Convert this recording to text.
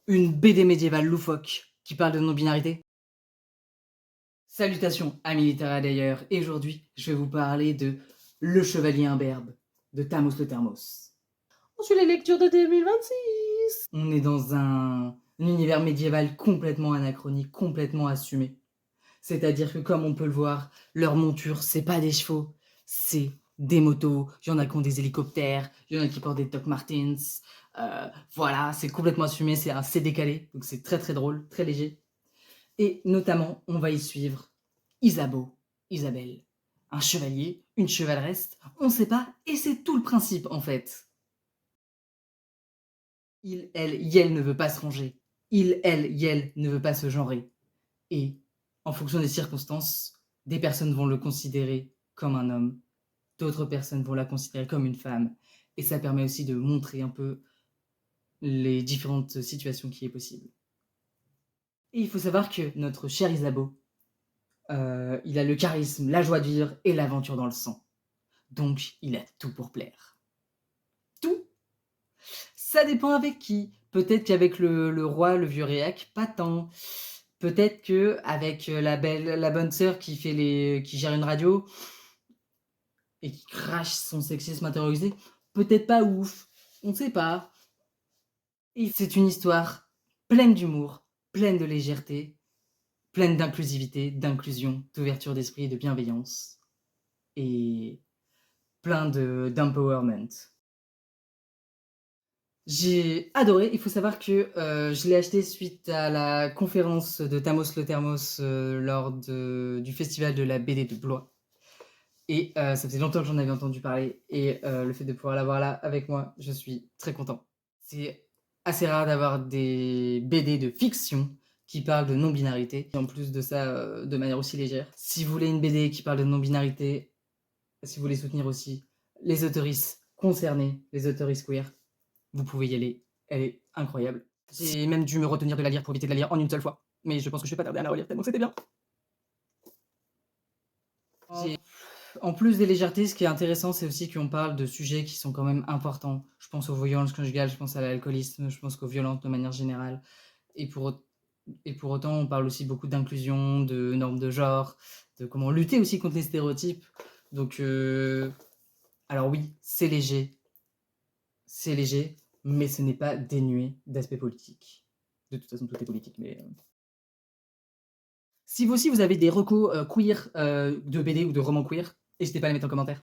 Une BD médiévale loufoque qui parle de non-binarité? Salutations, amis littéraires d'ailleurs, et aujourd'hui, je vais vous parler de Le Chevalier Imberbe de Thamos le Thermos. On suit les lectures de 2026. On est dans un univers médiéval complètement anachronique, complètement assumé. C'est-à-dire que comme on peut le voir, leurs montures, c'est pas des chevaux, c'est des motos. Il y en a qui ont des hélicoptères, il y en a qui portent des Doc Martens. Voilà, c'est complètement assumé, c'est assez décalé, donc c'est très très drôle, très léger. Et notamment, on va y suivre Isabeau, Isabelle, un chevalier, une chevaleresse, on ne sait pas, et c'est tout le principe en fait. Il, elle, yel ne veut pas se ranger. Il, elle, yel ne veut pas se genrer. Et, en fonction des circonstances, des personnes vont le considérer comme un homme, d'autres personnes vont la considérer comme une femme. Et ça permet aussi de montrer un peu les différentes situations qui est possible. Et il faut savoir que notre cher Isabeau, il a le charisme, la joie de vivre et l'aventure dans le sang. Donc, il a tout pour plaire. Tout. Ça dépend avec qui. Peut-être qu'avec le roi, le vieux réac, pas tant. Peut-être qu'avec la bonne sœur qui gère une radio et qui crache son sexisme intériorisé, peut-être pas ouf. On ne sait pas. Et c'est une histoire pleine d'humour, pleine de légèreté, pleine d'inclusivité, d'inclusion, d'ouverture d'esprit et de bienveillance. Et plein d'empowerment. J'ai adoré. Il faut savoir que je l'ai acheté suite à la conférence de Thamos le Thermos lors du festival de la BD de Blois. Et ça faisait longtemps que j'en avais entendu parler. Et le fait de pouvoir l'avoir là avec moi, je suis très content. C'est assez rare d'avoir des BD de fiction qui parlent de non-binarité. Et en plus de ça, de manière aussi légère. Si vous voulez une BD qui parle de non-binarité, si vous voulez soutenir aussi les autoristes concernés, les autoristes queer, vous pouvez y aller, elle est incroyable. J'ai même dû me retenir de la lire pour éviter de la lire en une seule fois, mais je pense que je vais pas tarder à la relire tellement c'était bien. En plus des légèretés, ce qui est intéressant, c'est aussi qu'on parle de sujets qui sont quand même importants. Je pense aux violences conjugales, je pense à l'alcoolisme, je pense qu'aux violences de manière générale. Et pour autant, on parle aussi beaucoup d'inclusion, de normes de genre, de comment lutter aussi contre les stéréotypes. Donc, alors oui, c'est léger, mais ce n'est pas dénué d'aspect politique. De toute façon, tout est politique, mais si vous aussi vous avez des recos queer de BD ou de romans queer, n'hésitez pas à les mettre en commentaire.